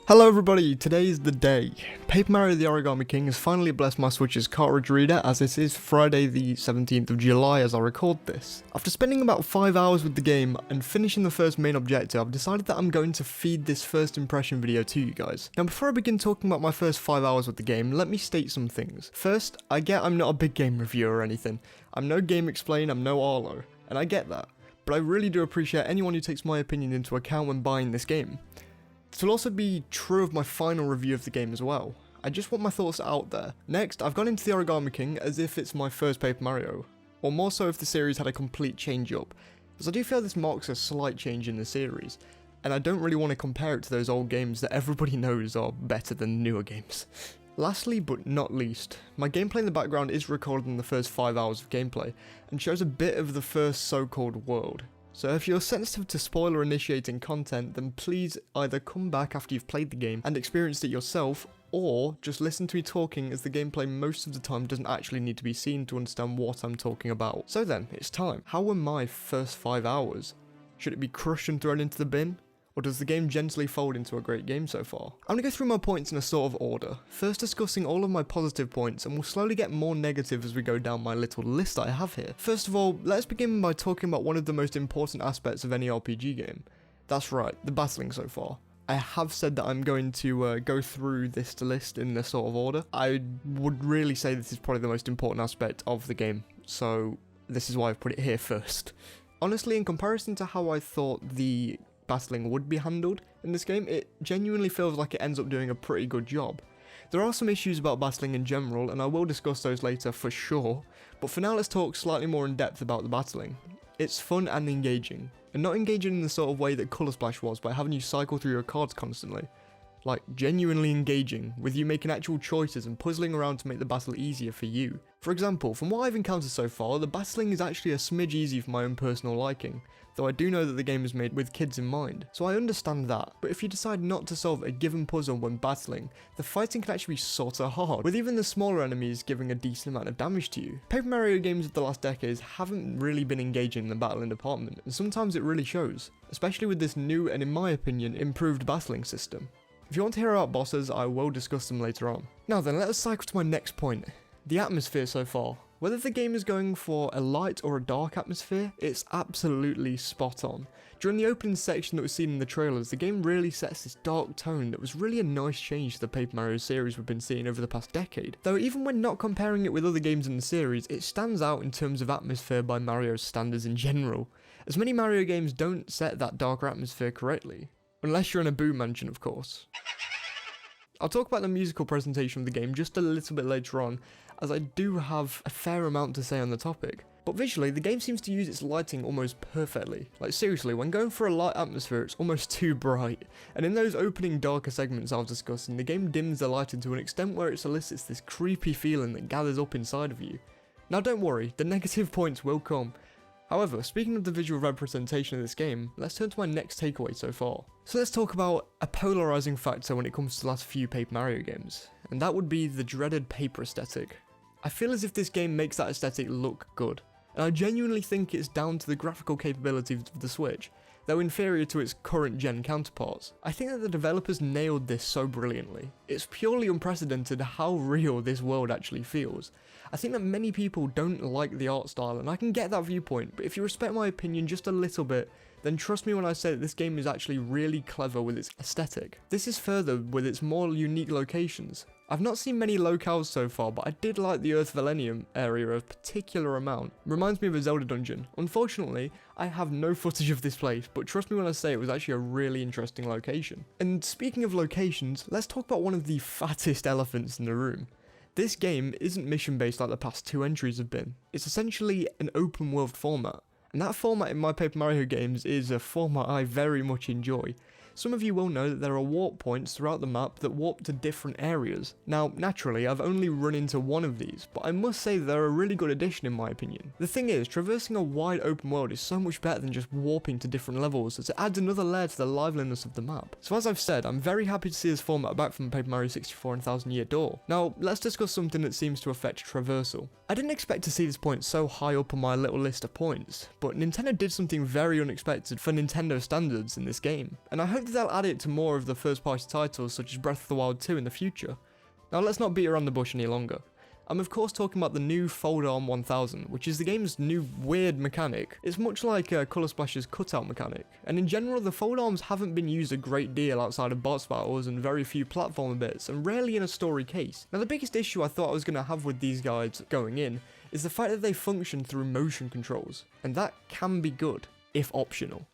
Hello everybody, today is the day. Paper Mario the Origami King has finally blessed my Switch's cartridge reader, as it is Friday the 17th of July as I record this. After spending about 5 hours with the game and finishing the first main objective, I've decided that I'm going to feed this first impression video to you guys. Now before I begin talking about my first 5 hours with the game, let me state some things. First, I get I'm not a big game reviewer or anything. I'm no Game Explain, I'm no Arlo, and I get that. But I really do appreciate anyone who takes my opinion into account when buying this game. This will also be true of my final review of the game as well. I just want my thoughts out there. Next, I've gone into the Origami King as if it's my first Paper Mario, or more so if the series had a complete change up, as I do feel this marks a slight change in the series, and I don't really want to compare it to those old games that everybody knows are better than newer games. Lastly but not least, my gameplay in the background is recorded in the first 5 hours of gameplay, and shows a bit of the first so-called world. So if you're sensitive to spoiler initiating content, then please either come back after you've played the game and experienced it yourself, or just listen to me talking, as the gameplay most of the time doesn't actually need to be seen to understand what I'm talking about. So then, it's time. How were my first 5 hours? Should it be crushed and thrown into the bin? Or does the game gently fold into a great game so far? I'm going to go through my points in a sort of order, first discussing all of my positive points, and we'll slowly get more negative as we go down my little list I have here. First of all, let's begin by talking about one of the most important aspects of any RPG game. That's right, the battling so far. I have said that I'm going to go through this list in this sort of order. I would really say this is probably the most important aspect of the game, so this is why I've put it here first. Honestly, in comparison to how I thought the battling would be handled in this game, it genuinely feels like it ends up doing a pretty good job. There are some issues about battling in general, and I will discuss those later for sure, but for now let's talk slightly more in depth about the battling. It's fun and engaging, and not engaging in the sort of way that Colour Splash was by having you cycle through your cards constantly. Like, genuinely engaging, with you making actual choices and puzzling around to make the battle easier for you. For example, from what I've encountered so far, the battling is actually a smidge easy for my own personal liking, though I do know that the game is made with kids in mind, so I understand that. But if you decide not to solve a given puzzle when battling, the fighting can actually be sorta hard, with even the smaller enemies giving a decent amount of damage to you. Paper Mario games of the last decades haven't really been engaging in the battling department, and sometimes it really shows, especially with this new and, in my opinion, improved battling system. If you want to hear about bosses, I will discuss them later on. Now then, let us cycle to my next point, the atmosphere so far. Whether the game is going for a light or a dark atmosphere, it's absolutely spot on. During the opening section that was seen in the trailers, the game really sets this dark tone that was really a nice change to the Paper Mario series we've been seeing over the past decade. Though even when not comparing it with other games in the series, it stands out in terms of atmosphere by Mario's standards in general, as many Mario games don't set that darker atmosphere correctly. Unless you're in a Boo Mansion, of course. I'll talk about the musical presentation of the game just a little bit later on, as I do have a fair amount to say on the topic. But visually, the game seems to use its lighting almost perfectly. Like seriously, when going for a light atmosphere, it's almost too bright. And in those opening darker segments I was discussing, the game dims the lighting to an extent where it solicits this creepy feeling that gathers up inside of you. Now don't worry, the negative points will come. However, speaking of the visual representation of this game, let's turn to my next takeaway so far. So let's talk about a polarizing factor when it comes to the last few Paper Mario games, and that would be the dreaded paper aesthetic. I feel as if this game makes that aesthetic look good, and I genuinely think it's down to the graphical capabilities of the Switch, though inferior to its current gen counterparts. I think that the developers nailed this so brilliantly. It's purely unprecedented how real this world actually feels. I think that many people don't like the art style, and I can get that viewpoint, but if you respect my opinion just a little bit, then trust me when I say that this game is actually really clever with its aesthetic. This is further with its more unique locations. I've not seen many locales so far, but I did like the Earth Valenium area a particular amount. Reminds me of a Zelda dungeon. Unfortunately, I have no footage of this place, but trust me when I say it was actually a really interesting location. And speaking of locations, let's talk about one of the fattest elephants in the room. This game isn't mission based like the past two entries have been. It's essentially an open world format. And that format in my Paper Mario games is a format I very much enjoy. Some of you will know that there are warp points throughout the map that warp to different areas. Now, naturally, I've only run into one of these, but I must say they're a really good addition in my opinion. The thing is, traversing a wide open world is so much better than just warping to different levels, as it adds another layer to the liveliness of the map. So as I've said, I'm very happy to see this format back from Paper Mario 64 and 1000 Year Door. Now, let's discuss something that seems to affect traversal. I didn't expect to see this point so high up on my little list of points, but Nintendo did something very unexpected for Nintendo standards in this game, and I hope that they'll add it to more of the first party titles such as Breath of the Wild 2 in the future. Now let's not beat around the bush any longer. I'm of course talking about the new Fold Arm 1000, which is the game's new weird mechanic. It's much like Colour Splash's cutout mechanic, and in general the fold arms haven't been used a great deal outside of boss battles and very few platformer bits, and rarely in a story case. Now the biggest issue I thought I was going to have with these guides going in is the fact that they function through motion controls, and that can be good, if optional.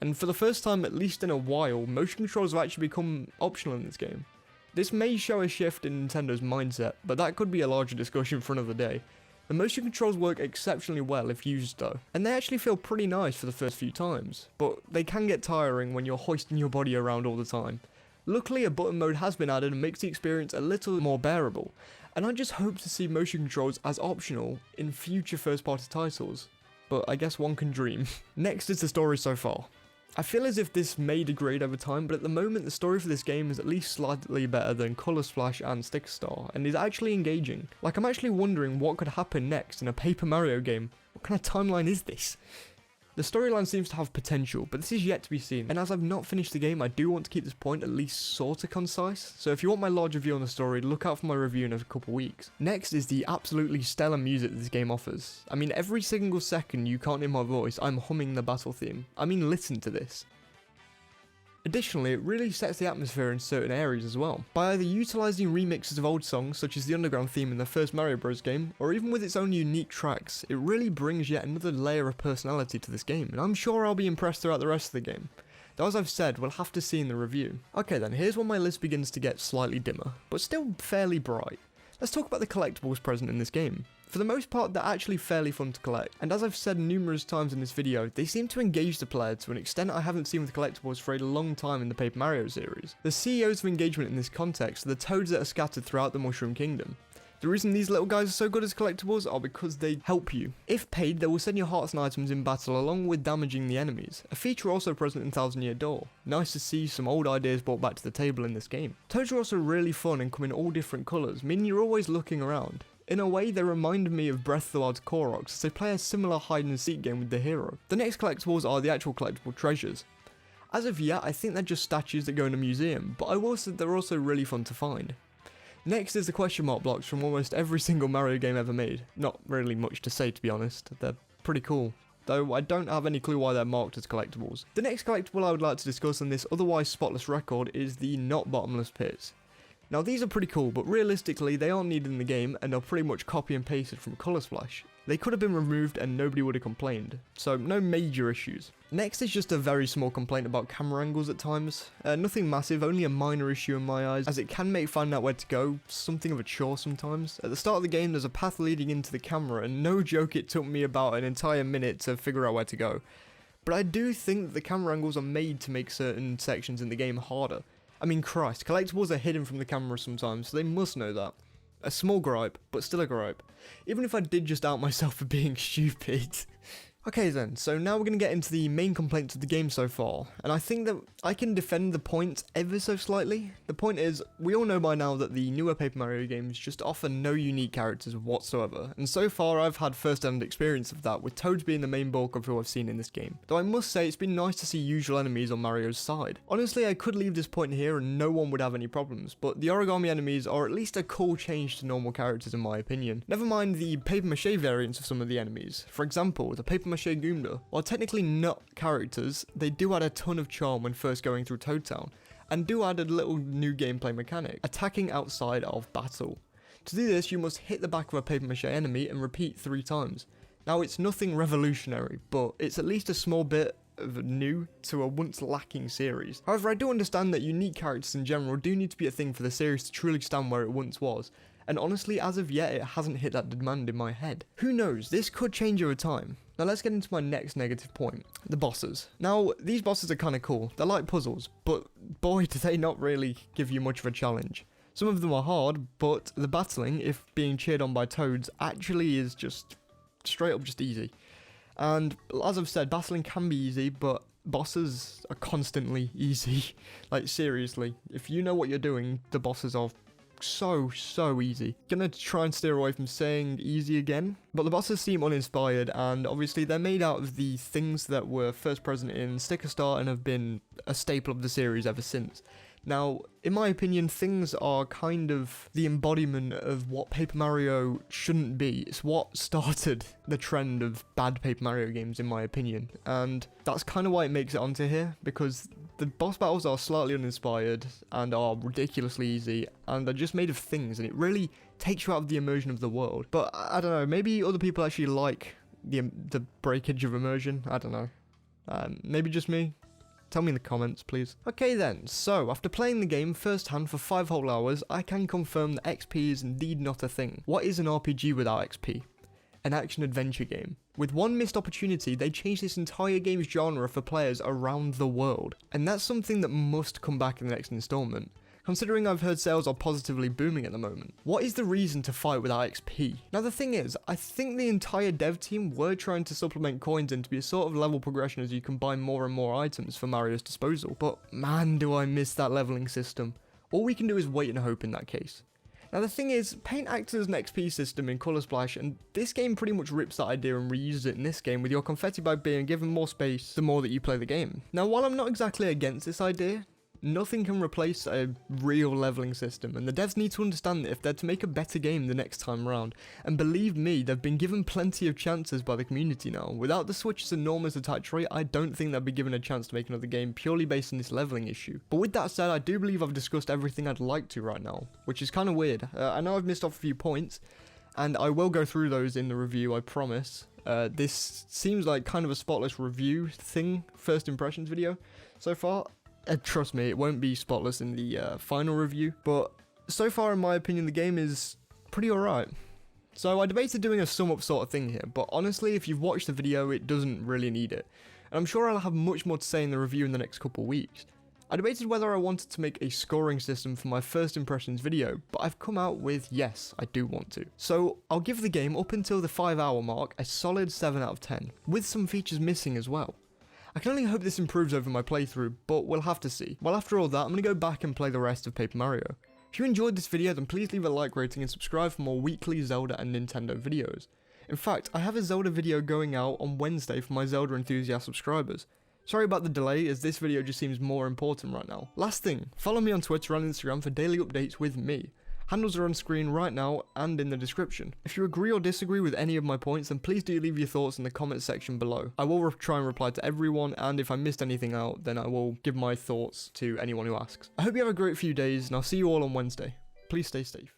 And for the first time, at least in a while, motion controls have actually become optional in this game. This may show a shift in Nintendo's mindset, but that could be a larger discussion for another day. The motion controls work exceptionally well if used though, and they actually feel pretty nice for the first few times, but they can get tiring when you're hoisting your body around all the time. Luckily a button mode has been added and makes the experience a little more bearable, and I just hope to see motion controls as optional in future first party titles, but I guess one can dream. Next is the story so far. I feel as if this may degrade over time, but at the moment the story for this game is at least slightly better than Colour Splash and Sticker Star, and is actually engaging. Like, I'm actually wondering what could happen next in a Paper Mario game. What kind of timeline is this? The storyline seems to have potential, but this is yet to be seen, and as I've not finished the game, I do want to keep this point at least sorta concise, so if you want my larger view on the story, look out for my review in a couple weeks. Next is the absolutely stellar music that this game offers. I mean, every single second you can't hear my voice, I'm humming the battle theme. I mean, listen to this. Additionally, it really sets the atmosphere in certain areas as well, by either utilising remixes of old songs such as the Underground theme in the first Mario Bros game, or even with its own unique tracks. It really brings yet another layer of personality to this game, and I'm sure I'll be impressed throughout the rest of the game. Though as I've said, we'll have to see in the review. Okay then, here's when my list begins to get slightly dimmer, but still fairly bright. Let's talk about the collectibles present in this game. For the most part, they're actually fairly fun to collect, and as I've said numerous times in this video, they seem to engage the player to an extent I haven't seen with collectibles for a long time in the Paper Mario series. The CEOs of engagement in this context are the toads that are scattered throughout the Mushroom Kingdom. The reason these little guys are so good as collectibles are because they help you. If paid, they will send you hearts and items in battle along with damaging the enemies, a feature also present in Thousand Year Door. Nice to see some old ideas brought back to the table in this game. Toads are also really fun and come in all different colours, meaning you're always looking around. In a way, they remind me of Breath of the Wild's Koroks, as they play a similar hide and seek game with the hero. The next collectibles are the actual collectible treasures. As of yet, I think they're just statues that go in a museum, but I will say they're also really fun to find. Next is the question mark blocks from almost every single Mario game ever made. Not really much to say, to be honest. They're pretty cool, though I don't have any clue why they're marked as collectibles. The next collectible I would like to discuss on this otherwise spotless record is the not bottomless pits. Now these are pretty cool, but realistically they aren't needed in the game and are pretty much copy and pasted from Colour Splash. They could have been removed and nobody would have complained, so no major issues. Next is just a very small complaint about camera angles at times. Nothing massive, only a minor issue in my eyes, as it can make finding out where to go something of a chore sometimes. At the start of the game there's a path leading into the camera, and no joke it took me about an entire minute to figure out where to go. But I do think that the camera angles are made to make certain sections in the game harder. I mean, Christ, collectibles are hidden from the camera sometimes, so they must know that. A small gripe, but still a gripe. Even if I did just out myself for being stupid. Okay then, so now we're going to get into the main complaints of the game so far, and I think that I can defend the points ever so slightly. The point is, we all know by now that the newer Paper Mario games just offer no unique characters whatsoever, and so far I've had first-hand experience of that, with Toads being the main bulk of who I've seen in this game. Though I must say it's been nice to see usual enemies on Mario's side. Honestly, I could leave this point here and no one would have any problems, but the Origami enemies are at least a cool change to normal characters in my opinion. Never mind the paper mache variants of some of the enemies. For example, the paper mache Goomba. While technically not characters, they do add a ton of charm when first going through Toad Town, and do add a little new gameplay mechanic, attacking outside of battle. To do this, you must hit the back of a paper mache enemy and repeat 3 times. Now it's nothing revolutionary, but it's at least a small bit of new to a once lacking series. However, I do understand that unique characters in general do need to be a thing for the series to truly stand where it once was, and honestly, as of yet, it hasn't hit that demand in my head. Who knows, this could change over time. Now let's get into my next negative point, the bosses. Now, these bosses are kinda cool, they're like puzzles, but boy do they not really give you much of a challenge. Some of them are hard, but the battling, if being cheered on by Toads, actually is just straight up just easy. And as I've said, battling can be easy, but bosses are constantly easy. Like seriously, if you know what you're doing, the bosses are so easy. Gonna try and steer away from saying easy again, but the bosses seem uninspired, and obviously they're made out of the things that were first present in Sticker Star and have been a staple of the series ever since. Now, in my opinion, things are kind of the embodiment of what Paper Mario shouldn't be. It's what started the trend of bad Paper Mario games, in my opinion, and that's kind of why it makes it onto here, because the boss battles are slightly uninspired and are ridiculously easy, and are just made of things, and it really takes you out of the immersion of the world. But I don't know, maybe other people actually like the breakage of immersion. I don't know. Maybe just me. Tell me in the comments, please. Okay then, so after playing the game firsthand for 5 whole hours, I can confirm that XP is indeed not a thing. What is an RPG without XP? An action-adventure game. With one missed opportunity, they changed this entire game's genre for players around the world. And that's something that must come back in the next installment, considering I've heard sales are positively booming at the moment. What is the reason to fight without XP? Now the thing is, I think the entire dev team were trying to supplement coins in to be a sort of level progression as you can buy more and more items for Mario's disposal. But man, do I miss that leveling system. All we can do is wait and hope in that case. Now the thing is, Paint acts as an XP system in Color Splash, and this game pretty much rips that idea and reuses it in this game, with your confetti bag being given more space the more that you play the game. Now while I'm not exactly against this idea, nothing can replace a real leveling system, and the devs need to understand that if they're to make a better game the next time around. And believe me, they've been given plenty of chances by the community now. Without the Switch's enormous attach rate, I don't think they'll be given a chance to make another game purely based on this leveling issue. But with that said, I do believe I've discussed everything I'd like to right now, which is kind of weird. I know I've missed off a few points, and I will go through those in the review, I promise. This seems like kind of a spotless review thing, first impressions video so far. Trust me, it won't be spotless in the final review, but so far in my opinion the game is pretty alright. So I debated doing a sum up sort of thing here, but honestly if you've watched the video it doesn't really need it, and I'm sure I'll have much more to say in the review in the next couple weeks. I debated whether I wanted to make a scoring system for my first impressions video, but I've come out with yes, I do want to. So I'll give the game up until the 5-hour mark a solid 7 out of 10, with some features missing as well. I can only hope this improves over my playthrough, but we'll have to see. Well, after all that, I'm going to go back and play the rest of Paper Mario. If you enjoyed this video, then please leave a like rating and subscribe for more weekly Zelda and Nintendo videos. In fact, I have a Zelda video going out on Wednesday for my Zelda enthusiast subscribers. Sorry about the delay, as this video just seems more important right now. Last thing, follow me on Twitter and Instagram for daily updates with me. Handles are on screen right now and in the description. If you agree or disagree with any of my points, then please do leave your thoughts in the comments section below. I will try and reply to everyone, and if I missed anything out, then I will give my thoughts to anyone who asks. I hope you have a great few days, and I'll see you all on Wednesday. Please stay safe.